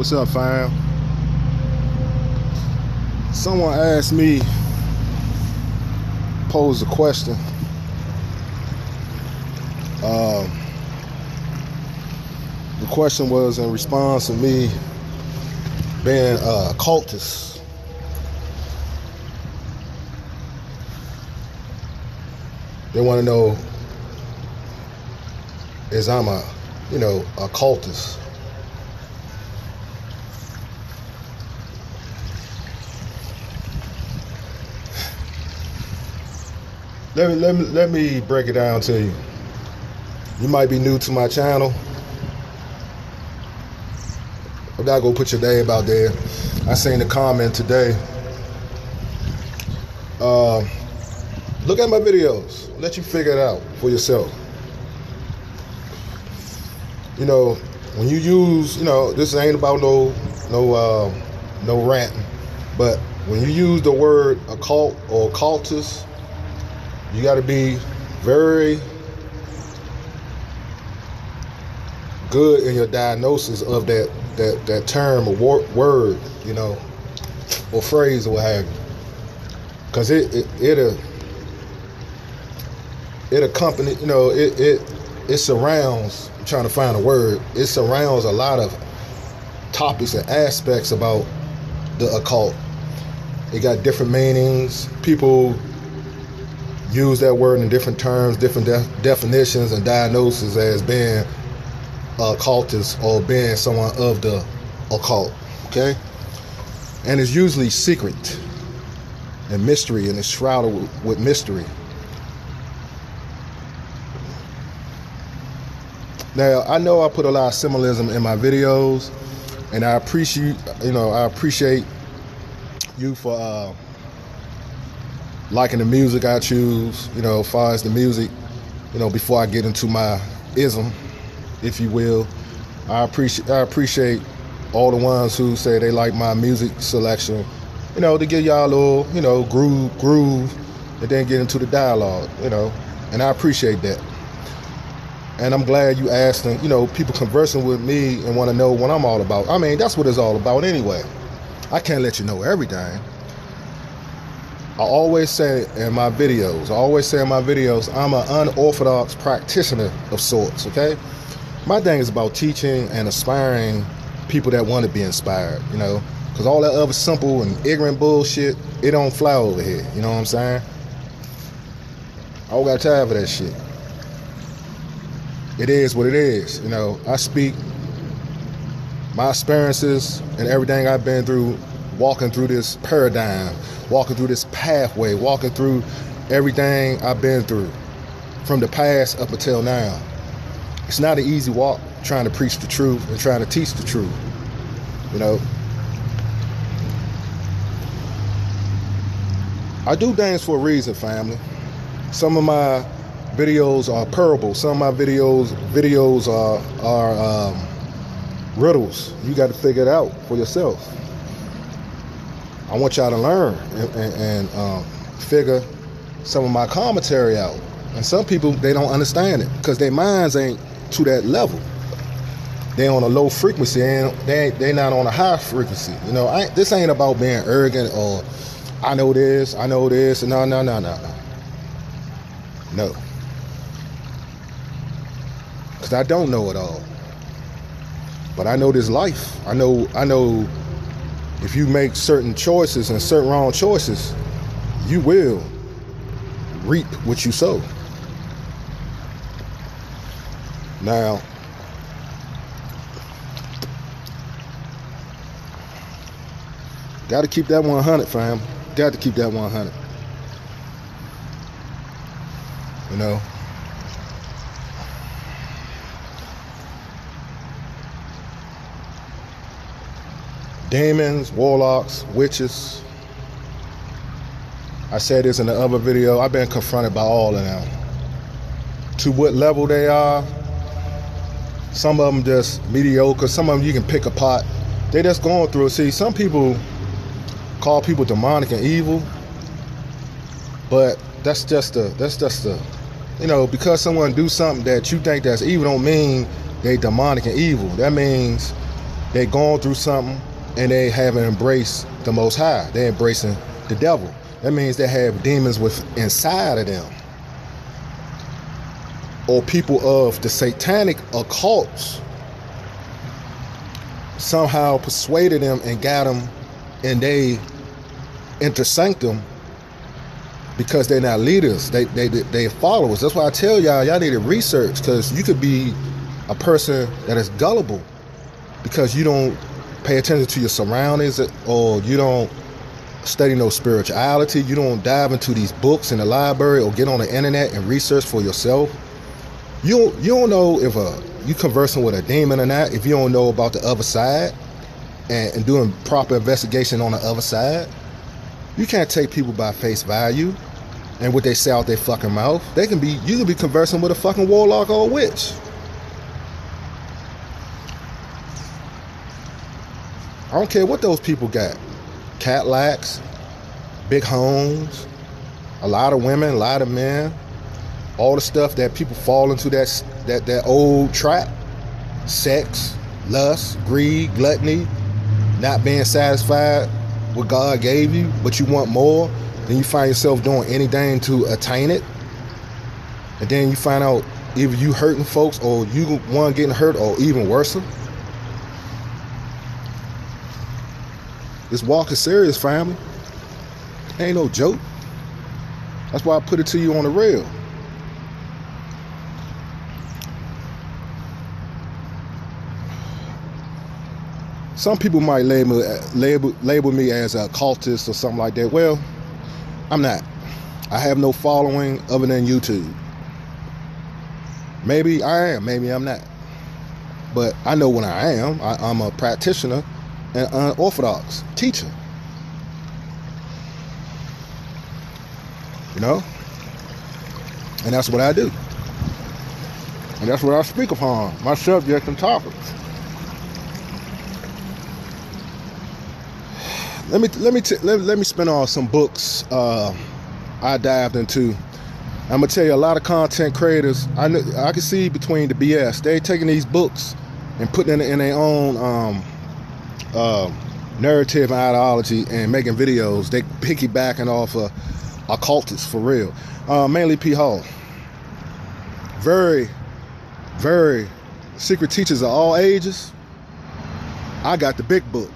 What's up, fam? Someone asked me, posed a question. The question was in response to me being a cultist. They want to know is I'm a cultist. Let me break it down to you. You might be new to my channel. I'm not gonna put your name out there. I seen the comment today. Look at my videos. Let you figure it out for yourself. When you use, this ain't about no ranting, but when you use the word occult or occultist, you got to be very good in your diagnosis of that term or word, or phrase or what have you, because it accompany, it surrounds. I'm trying to find a word. It surrounds a lot of topics and aspects about the occult. It got different meanings. People use that word in different terms, different definitions and diagnoses as being a cultist or being someone of the occult, okay? And it's usually secret and mystery, and it's shrouded with mystery. Now, I know I put a lot of symbolism in my videos, and I appreciate you for liking the music I choose, as far as the music, before I get into my ism, if you will. I appreciate all the ones who say they like my music selection, to give y'all a little, groove, and then get into the dialogue, and I appreciate that. And I'm glad you asked them, people conversing with me and want to know what I'm all about. I mean, that's what it's all about anyway. I can't let you know everything. I always say in my videos, I'm an unorthodox practitioner of sorts, okay? My thing is about teaching and inspiring people that want to be inspired, because Because all that other simple and ignorant bullshit, it don't fly over here. You know what I'm saying? I don't got time for that shit. It is what it is. You know, I speak my experiences and everything I've been through, walking through this paradigm, walking through this pathway, walking through everything I've been through from the past up until now. It's not an easy walk trying to preach the truth and trying to teach the truth. You know, I do things for a reason, family. Some of my videos are parables. Some of my videos are riddles. You got to figure it out for yourself. I want y'all to learn and figure some of my commentary out. And some people, they don't understand it because their minds ain't to that level. They on a low frequency and they not on a high frequency. You know, this ain't about being arrogant or I know this. No. No. Because I don't know it all. But I know this life. I know if you make certain choices and certain wrong choices, you will reap what you sow. Now, got to keep that 100, fam. Got to keep that 100. You know. Demons, warlocks, witches. I said this in the other video. I've been confronted by all of them. To what level they are. Some of them just mediocre. Some of them you can pick apart. They just going through it. See, some people call people demonic and evil, but that's just the, you know, because someone do something that you think that's evil don't mean they demonic and evil. That means they going through something and they haven't embraced the Most High. They're embracing the devil. That means they have demons inside of them. Or people of the satanic occults somehow persuaded them and got them in they inner sanctum because they're not leaders. They followers. That's why I tell y'all need to research, because you could be a person that is gullible because you don't pay attention to your surroundings, or you don't study no spirituality. You don't dive into these books in the library or get on the internet and research for yourself. You don't know if you conversing with a demon or not if you don't know about the other side and doing proper investigation on the other side. You can't take people by face value and what they say out their fucking mouth. You can be conversing with a fucking warlock or a witch. I don't care what those people got. Cadillacs, big homes, a lot of women, a lot of men. All the stuff that people fall into that old trap. Sex, lust, greed, gluttony, not being satisfied with what God gave you, but you want more. Then you find yourself doing anything to attain it. And then you find out either you hurting folks or you one getting hurt, or even worse. This walk is serious, family. Ain't no joke. That's why I put it to you on the rail. Some people might label me as a cultist or something like that. Well, I'm not. I have no following other than YouTube. Maybe I am, maybe I'm not. But I know when I am. I'm a practitioner and unorthodox teacher. You know? And that's what I do. And that's what I speak upon, my subjects and topics. Let me spin off some books I dived into. I'm gonna tell you, a lot of content creators, I can see between the BS. They taking these books and putting it in their own narrative and ideology and making videos. They piggybacking off of occultists for real. Mainly P. Hall. Very, very secret teachers of all ages. I got the big book.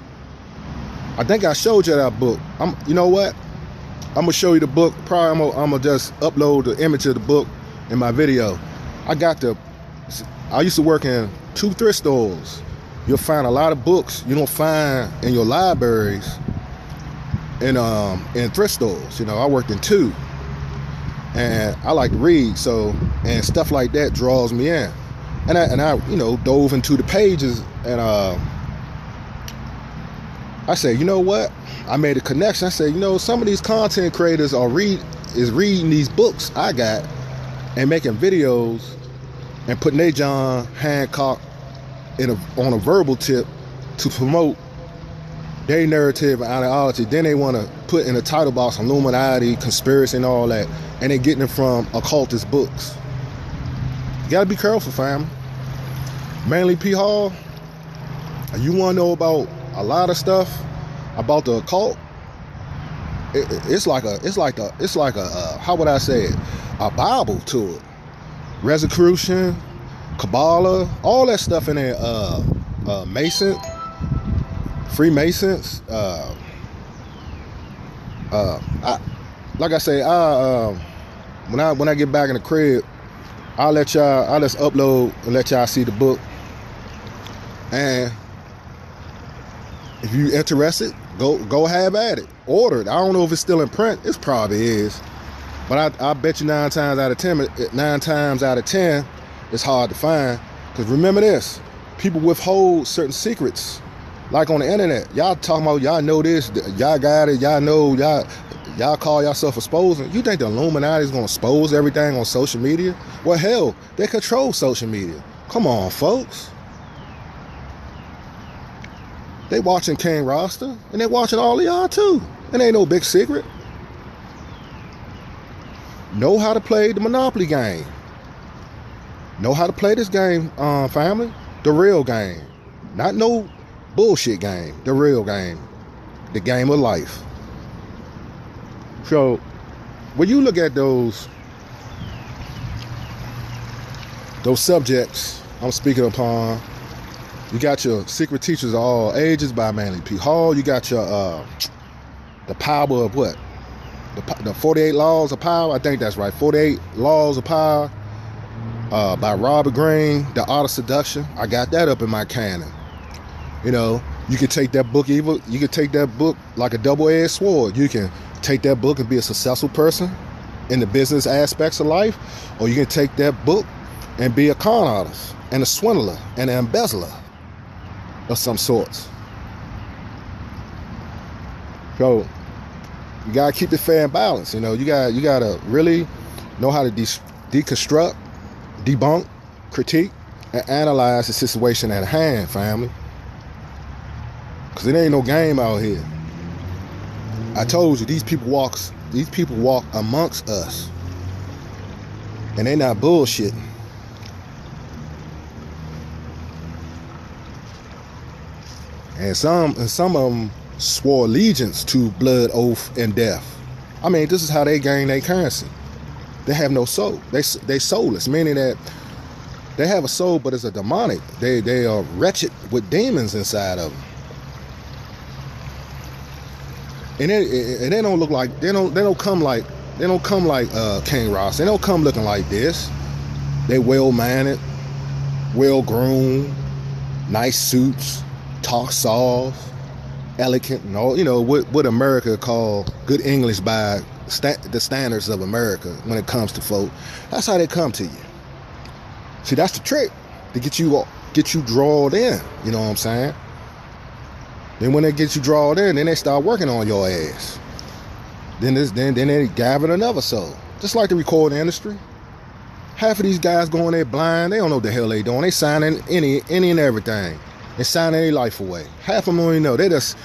I think I showed you that book. You know what? I'm gonna show you the book. Probably I'm gonna just upload the image of the book in my video. I used to work in 2 thrift stores. You'll find a lot of books you don't find in your libraries in thrift stores. You know, I worked in 2, and I like to read, and stuff like that draws me in. And I you know, dove into the pages, and I said, you know what? I made a connection. I said, you know, some of these content creators is reading these books I got and making videos and putting their John Hancock on a verbal tip to promote their narrative and ideology. Then they want to put in a title box Illuminati, conspiracy, and all that, and they're getting it from occultist books. You gotta be careful, family. Manly P. Hall, you want to know about a lot of stuff about the occult? It's like a how would I say it? A Bible to it. Rosicrucian, Kabbalah, all that stuff in there. Freemasons. Like I say, when I get back in the crib, I'll just upload and let y'all see the book. And if you interested, go have at it. Order it. I don't know if it's still in print. It probably is. But I bet you 9 times out of 10, it's hard to find. Because remember this, people withhold certain secrets. Like on the internet, y'all talking about y'all know this, y'all got it, y'all know, y'all call yourself exposing. You think the Illuminati is going to expose everything on social media? Well, hell, they control social media. Come on, folks. They watching King Rasta, and they watching all of y'all too. It ain't no big secret. Know how to play the Monopoly game. Know how to play this game, family. The real game. Not no bullshit game. The real game. The game of life. So, when you look at those subjects I'm speaking upon, you got your Secret Teachers of All Ages by Manly P. Hall. You got your the power of what? The 48 Laws of Power. I think that's right. 48 Laws of Power by Robert Greene. The Art of Seduction. I got that up in my canon. You know, you can take that book you can take that book like a double-edged sword. You can take that book and be a successful person in the business aspects of life, or you can take that book and be a con artist and a swindler and an embezzler of some sorts. So you gotta keep it fair and balanced. You know, you gotta really know how to deconstruct, debunk, critique, and analyze the situation at hand, family. Cause it ain't no game out here. I told you, these people walk amongst us, and they not bullshitting. And some of them swore allegiance to blood, oath, and death. I mean, this is how they gain their currency. They have no soul. They soulless, meaning that they have a soul, but it's a demonic. They are wretched with demons inside of them. And they don't look like they don't come like King Ross. They don't come looking like this. They well-mannered, well-groomed, nice suits, talk soft, elegant, and all, you know, what America call good English by the standards of America when it comes to folk. That's how they come to you. See, that's the trick, to get you drawn in. You know what I'm saying? Then when they get you drawn in, then they start working on your ass. Then they gathering another soul. Just like the recording industry. Half of these guys going there blind. They don't know what the hell they doing. They signing any and everything. They signing their life away. Half of them don't even know. They just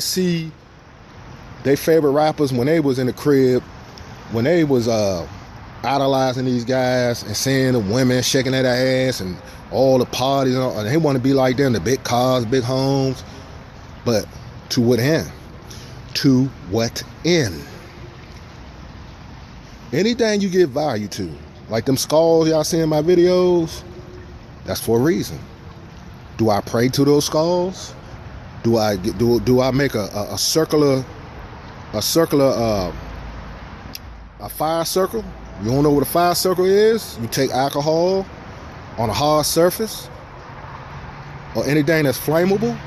see their favorite rappers when they was in the crib, when they was idolizing these guys and seeing the women shaking their ass and all the parties, and they want to be like them, the big cars, big homes. But to what end? To what end? Anything you give value to, like them skulls y'all see in my videos, that's for a reason. Do I pray to those skulls? Do I make a circular a fire circle? You don't know what a fire circle is? You take alcohol on a hard surface or anything that's flammable,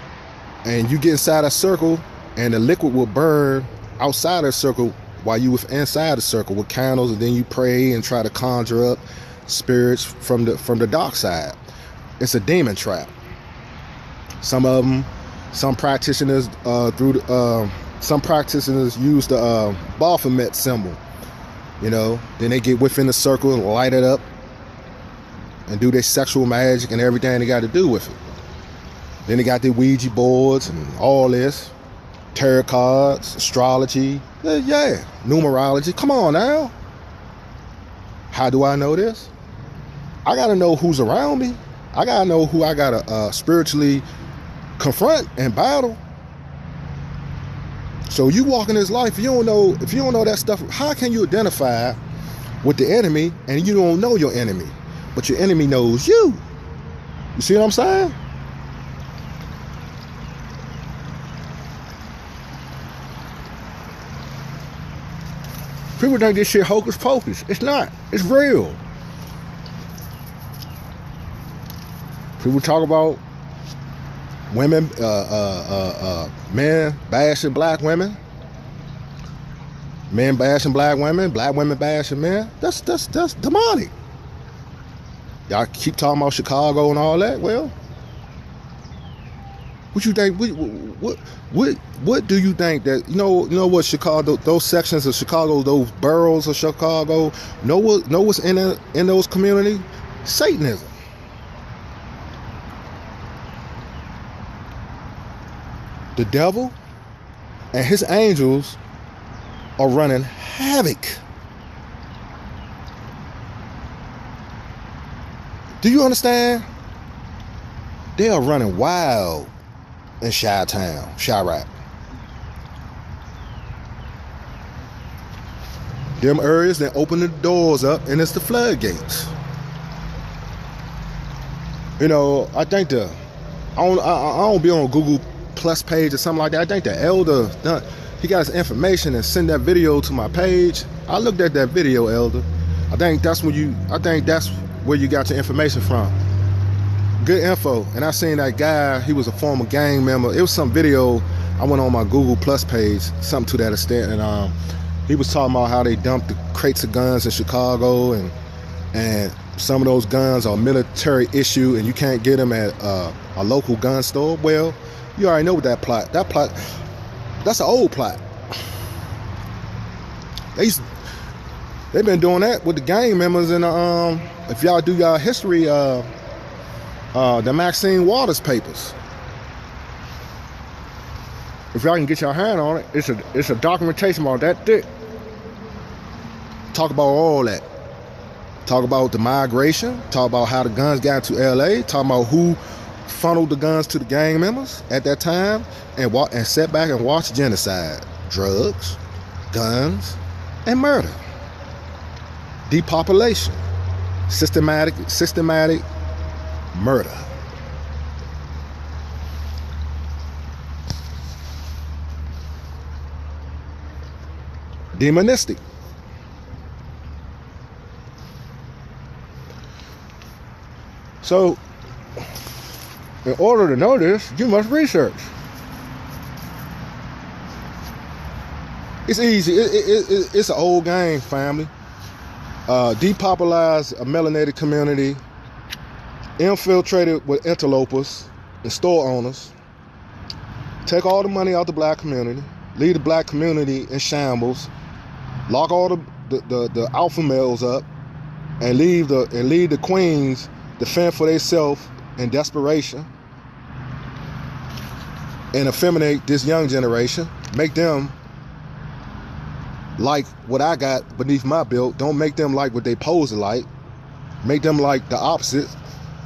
and you get inside a circle, and the liquid will burn outside the circle while you was inside the circle with candles, and then you pray and try to conjure up spirits from the dark side. It's a demon trap. Some practitioners some practitioners use the Baphomet symbol. Then they get within the circle and light it up and do their sexual magic and everything they got to do with it. Then they got their Ouija boards and all this, tarot cards, astrology, numerology. Come on now. How do I know this? I got to know who's around me. I got to know who I got to spiritually confront and battle. So you walk in this life, if you don't know that stuff, how can you identify with the enemy and you don't know your enemy, but your enemy knows you? You see what I'm saying? People think this shit hocus pocus. It's not. It's real. People talk about women, men bashing black women, men bashing black women bashing men. That's demonic. Y'all keep talking about Chicago and all that. Well, what you think? What do you think that you know what Chicago? Those sections of Chicago, those boroughs of Chicago. Know what's in those communities? Satanism. The devil and his angels are running havoc. Do you understand? They are running wild in Chi-Town, Chirac. Them areas that open the doors up, and it's the floodgates. I think I don't be on Google Plus page or something like that. I think the elder he got his information and sent that video to my page. I looked at that video, elder. I think that's where you got your information from. Good info. And I seen that guy, he was a former gang member. It was some video I went on my Google Plus page, something to that extent, and he was talking about how they dumped the crates of guns in Chicago, and some of those guns are military issue and you can't get them at a local gun store. Well, you already know what that plot, that's an old plot. They've been doing that with the gang members, and if y'all do y'all history, the Maxine Waters papers. If y'all can get your hand on it, it's a documentation about that thick. Talk about all that. Talk about the migration. Talk about how the guns got to LA. Talk about who funneled the guns to the gang members at that time, and sat back and watched genocide, drugs, guns, and murder, depopulation, systematic murder. Demonistic. So, in order to know this, you must research. It's easy. It's an old game, family. Depopularize a melanated community, infiltrated with interlopers and store owners, take all the money out the black community, leave the black community in shambles, lock all the alpha males up, and leave the queens to fend for themselves in desperation, and effeminate this young generation, make them like what I got beneath my belt. Don't make them like what they pose like. Make them like the opposite.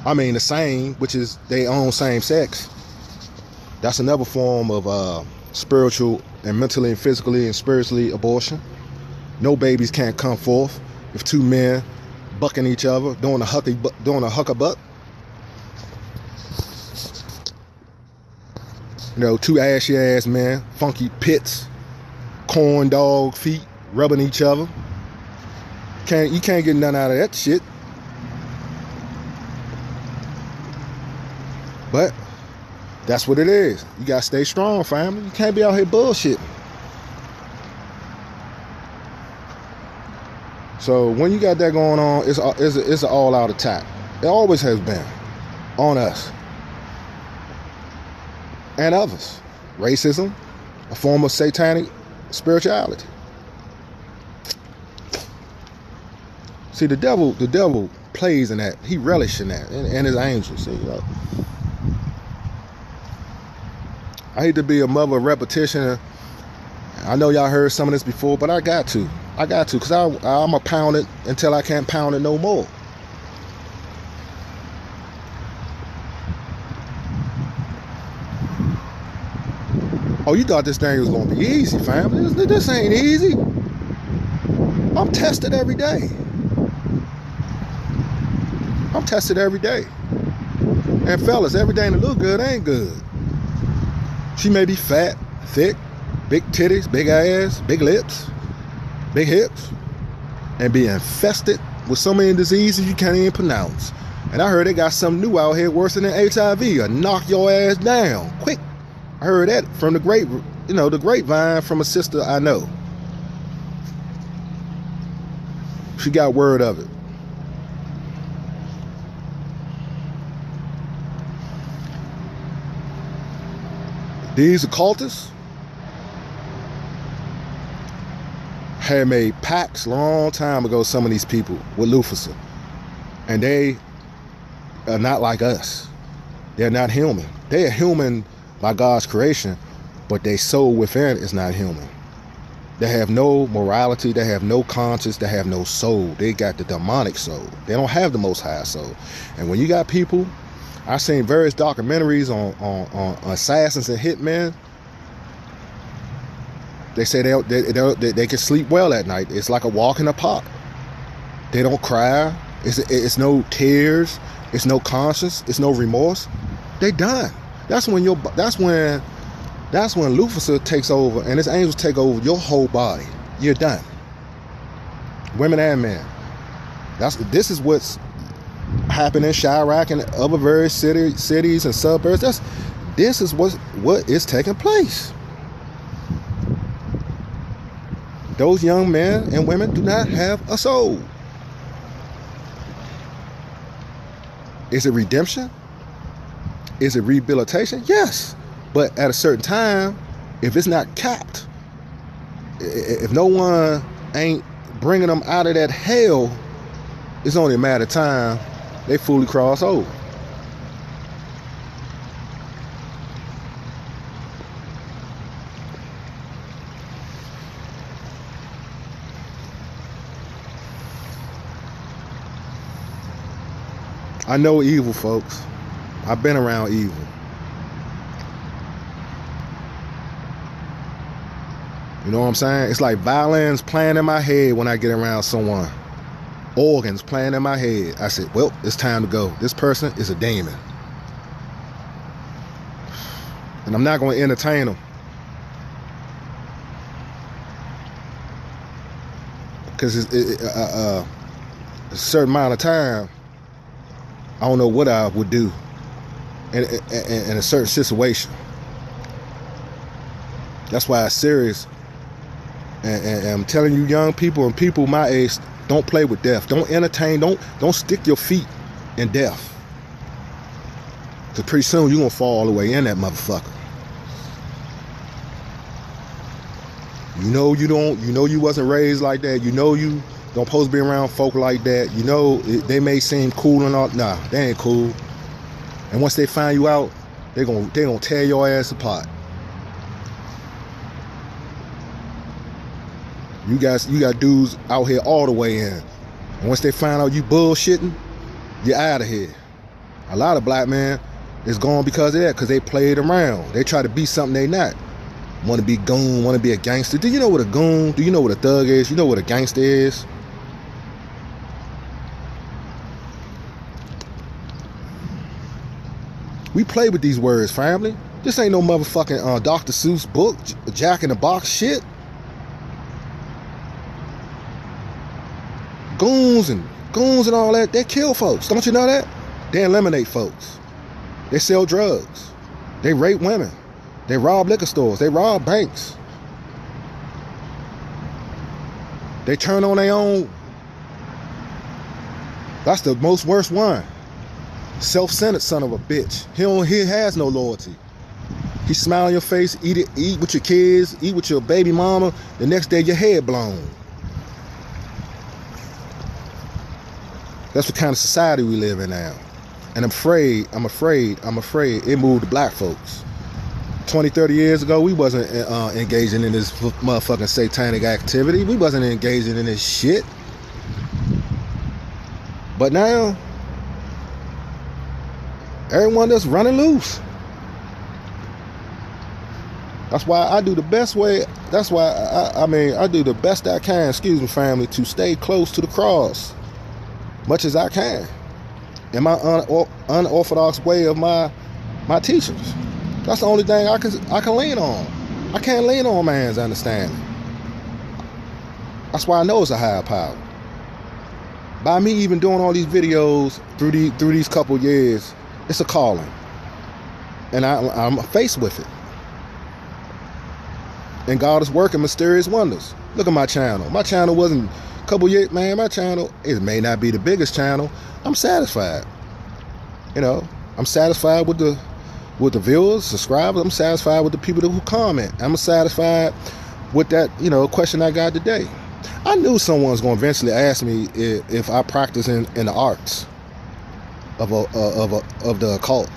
I mean the same, which is their own same sex. That's another form of spiritual and mentally and physically and spiritually abortion. No babies can't come forth if two men bucking each other, doing a huckabuck. You know, two ashy ass men, funky pits, corn dog feet, rubbing each other. You can't get none out of that shit. But that's what it is. You gotta stay strong, family. You can't be out here bullshitting. So when you got that going on, it's an all-out attack. It always has been on us and others. Racism, a form of satanic spirituality. See, the devil plays in that. He relishes in that, and his angels. See, I hate to be a mother of repetition. I know y'all heard some of this before, but I got to, because I'm a pound it until I can't pound it no more. Oh, you thought this thing was gonna be easy, family? This ain't easy. I'm tested every day. I'm tested every day. And fellas, everything that look good ain't good. She may be fat, thick, big titties, big ass, big lips, big hips, and be infested with so many diseases you can't even pronounce. And I heard they got something new out here worse than HIV, or knock your ass down quick. I heard that from the grapevine from a sister I know. She got word of it. These occultists had made pacts long time ago, some of these people, with Lucifer. And they are not like us. They're not human. They are human by God's creation, but their soul within is not human. They have no morality, they have no conscience, they have no soul. They got the demonic soul. They don't have the most high soul. And when you got people, I've seen various documentaries on assassins and hitmen. They say they can sleep well at night. It's like a walk in the park. They don't cry. It's no tears. It's no conscience. It's no remorse. They done. That's when Lucifer takes over and his angels take over your whole body. You're done. Women and men. This is what's happening in Chirac and other various cities and suburbs. This is what is taking place. Those young men and women do not have a soul. Is it redemption? Is it rehabilitation? Yes. But at a certain time, if it's not capped, if no one ain't bringing them out of that hell, it's only a matter of time they fully cross over. I know evil, folks. I've been around evil. You know what I'm saying? It's like violins playing in my head when I get around someone. Organs playing in my head. I said, well, it's time to go. This person is a demon. And I'm not going to entertain them. Because a certain amount of time, I don't know what I would do in a certain situation. That's why it's serious. And I'm telling you, young people and people my age, don't play with death. Don't entertain. Don't stick your feet in death. Because pretty soon you're going to fall all the way in that motherfucker. You know you wasn't raised like that. You know you don't supposed to be around folk like that. You know they may seem cool and all. Nah, they ain't cool. And once they find you out, they're gonna tear your ass apart. You got dudes out here all the way in. And once they find out you bullshitting, you're out of here. A lot of black men is gone because of that, because they played around. They try to be something they not. Want to be goon, want to be a gangster. Do you know what a goon? Do you know what a thug is? You know what a gangster is? We play with these words, family. This ain't no motherfucking Dr. Seuss book, Jack in the Box shit. Goons and all that, they kill folks. Don't you know that? They eliminate folks. They sell drugs. They rape women. They rob liquor stores. They rob banks. They turn on their own. That's the most worst one. Self-centered son of a bitch. He has no loyalty. He smile in your face, eat with your kids, eat with your baby mama. The next day, your head blown. That's the kind of society we live in now. And I'm afraid it moved to black folks. 20, 30 years ago, we wasn't engaging in this motherfucking satanic activity. We wasn't engaging in this shit. But now, everyone that's running loose. That's why I do the best way. That's why I do the best I can, excuse me, family, to stay close to the cross, much as I can, in my unorthodox way of my teachings. That's the only thing I can lean on. I can't lean on man's understanding. That's why I know it's a higher power. By me even doing all these videos through these couple years, it's a calling, and I'm faced with it. And God is working mysterious wonders. Look at my channel. My channel wasn't a couple years, man. My channel, it may not be the biggest channel. I'm satisfied. You know, I'm satisfied with the viewers, subscribers. I'm satisfied with the people who comment. I'm satisfied with that, question I got today. I knew someone's going to eventually ask me if I practice in the arts of the occult.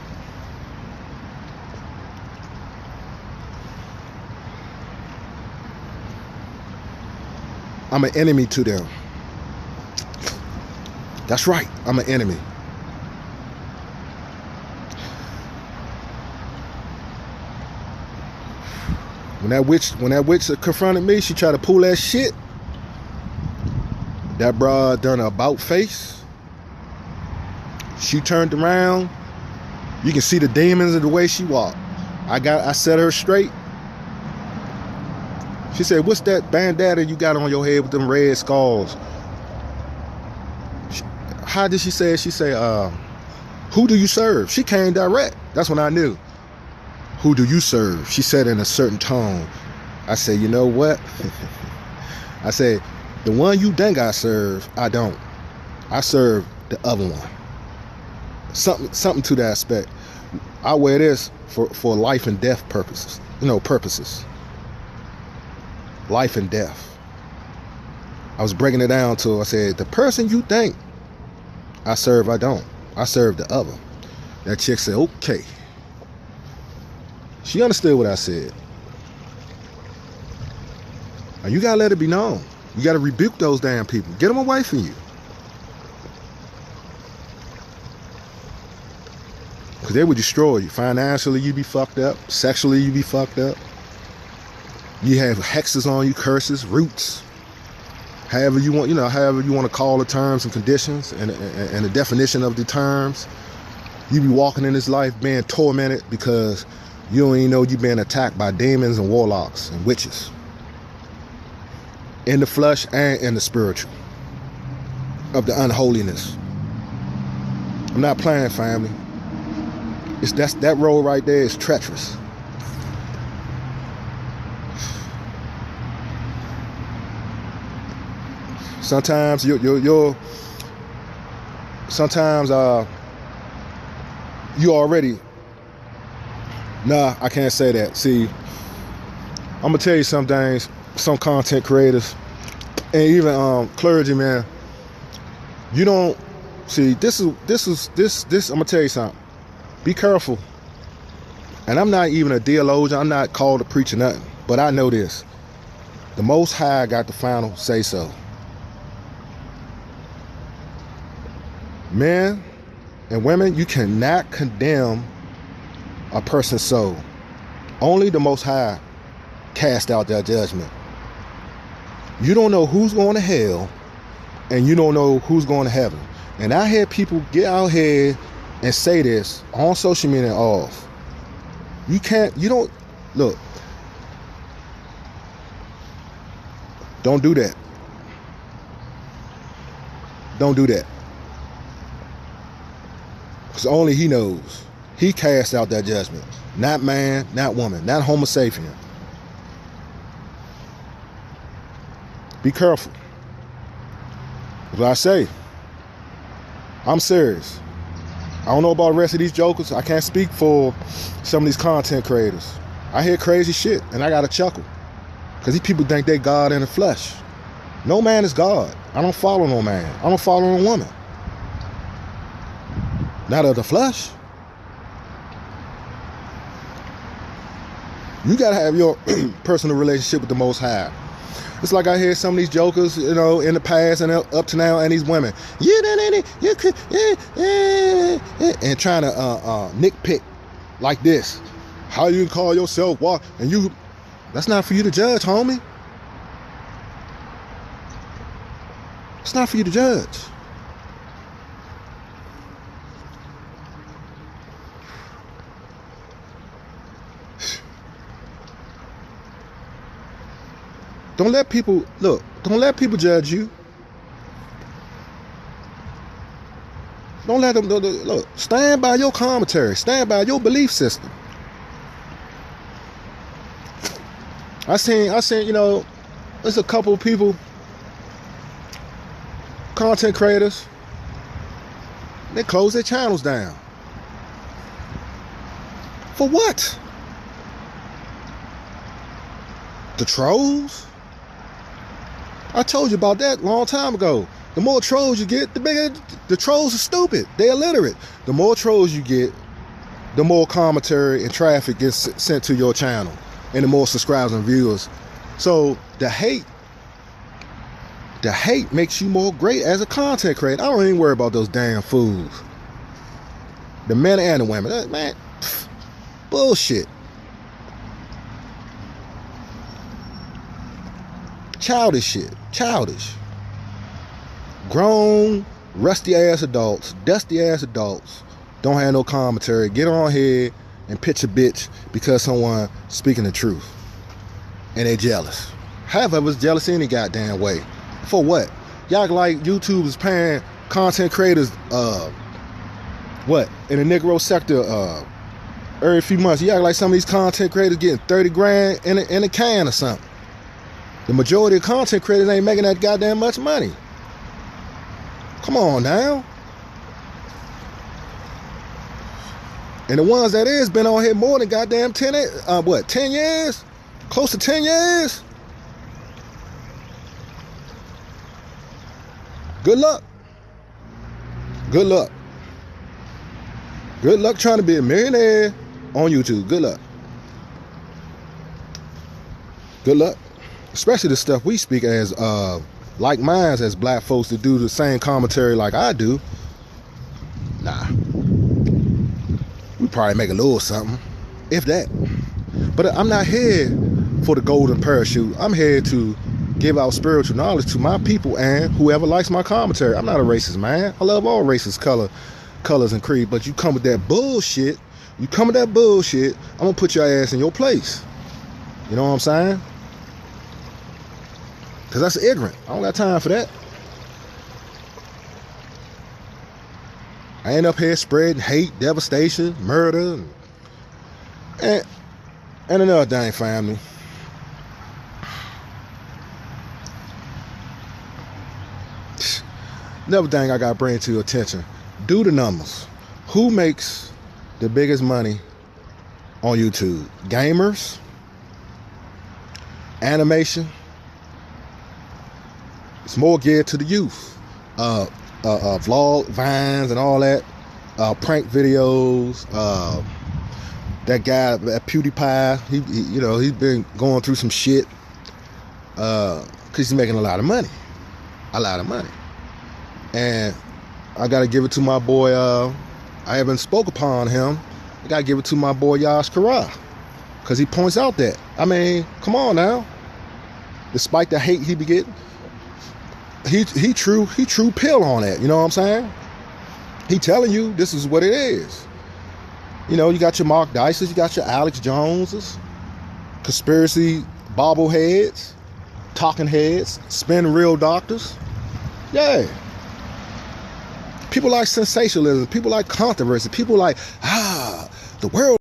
I'm an enemy to them. That's right, I'm an enemy. When that witch confronted me, she tried to pull that shit. That broad done a about face. She turned around. You can see the demons in the way she walked. I set her straight. She said, "What's that bandana you got on your head with them red skulls?" How did she say it? She said, "Who do you serve?" She came direct. That's when I knew. "Who do you serve?" She said in a certain tone. I said, "You know what?" I said, "The one you think I serve, I don't. I serve the other one." Something to that aspect. I wear this for life and death purposes. Purposes. Life and death. I was breaking it down to her. I said, "The person you think I serve, I don't. I serve the other." That chick said, "Okay." She understood what I said. Now you gotta let it be known. You gotta rebuke those damn people. Get them away from you. Because they would destroy you. Financially, you be fucked up. Sexually, you be fucked up. You have hexes on you, curses, roots. However you want, however you want to call the terms and conditions and the definition of the terms. You be walking in this life being tormented because you don't even know you're being attacked by demons and warlocks and witches. In the flesh and in the spiritual. Of the unholiness. I'm not playing, family. That road right there is treacherous. Sometimes you already. Nah, I can't say that. See, I'm gonna tell you some things. Some content creators and even clergymen. You don't see. This. I'm gonna tell you something. Be careful. And I'm not even a theologian. I'm not called to preach or nothing. But I know this. The Most High got the final say so. Men and women, you cannot condemn a person's soul. Only the Most High cast out that judgment. You don't know who's going to hell, and you don't know who's going to heaven. And I hear people get out here and say this on social media and off. You don't, look, don't do that. Don't do that. Because only he knows. He cast out that judgment. Not man, not woman, not homo sapien. Be careful. What I say, I'm serious. I don't know about the rest of these jokers. I can't speak for some of these content creators. I hear crazy shit and I gotta chuckle. Because these people think they God in the flesh. No man is God. I don't follow no man. I don't follow no woman. Not of the flesh. You gotta have your personal relationship with the Most High. It's like I hear some of these jokers, in the past and up to now, and these women, you could, and trying to nitpick like this. How you call yourself what? And you, that's not for you to judge, homie. It's not for you to judge. Don't let people judge you. Don't let them look. Stand by your commentary. Stand by your belief system. I seen, there's a couple of people, content creators, they close their channels down. For what? The trolls? I told you about that a long time ago. The more trolls you get, the bigger. The trolls are stupid. They're illiterate. The more trolls you get, the more commentary and traffic gets sent to your channel, and the more subscribers and viewers. So the hate makes you more great as a content creator. I don't even worry about those damn fools. The men and the women. Man, bullshit. Childish shit. Childish. Grown, rusty ass adults, dusty ass adults don't have no commentary. Get on here and pitch a bitch because someone speaking the truth. And they jealous. Half of us jealous any goddamn way. For what? Y'all like YouTube is paying content creators what? In the Negro sector every few months. Y'all like some of these content creators getting 30 grand in a can or something. The majority of content creators ain't making that goddamn much money. Come on now. And the ones that is been on here more than goddamn 10 years? Close to 10 years? Good luck. Good luck. Good luck trying to be a millionaire on YouTube. Good luck. Good luck. Especially the stuff we speak as like minds as black folks to do the same commentary like I do. Nah. We probably make a little something, if that. But I'm not here for the golden parachute. I'm here to give out spiritual knowledge to my people and whoever likes my commentary. I'm not a racist, man. I love all races, colors, and creed. But you come with that bullshit, I'm gonna put your ass in your place. You know what I'm saying? Because that's ignorant. I don't got time for that. I ain't up here spreading hate, devastation, murder, and another thing, family. Another thing I got to bring to your attention. Do the numbers. Who makes the biggest money on YouTube? Gamers? Animation? It's more geared to the youth. Vlog, vines, and all that. Prank videos. That guy, that PewDiePie, he's been going through some shit. Cause he's making a lot of money. And I gotta give it to my boy. I haven't spoke upon him. I gotta give it to my boy Yash Kara, cause he points out that. I mean, come on now. Despite the hate he be getting, he true pill on that. You know what I'm saying? He telling you this is what it is. You know, you got your Mark Dices, you got your Alex Joneses, conspiracy bobbleheads, talking heads, spin real doctors. Yeah. People like sensationalism. People like controversy. People like, the world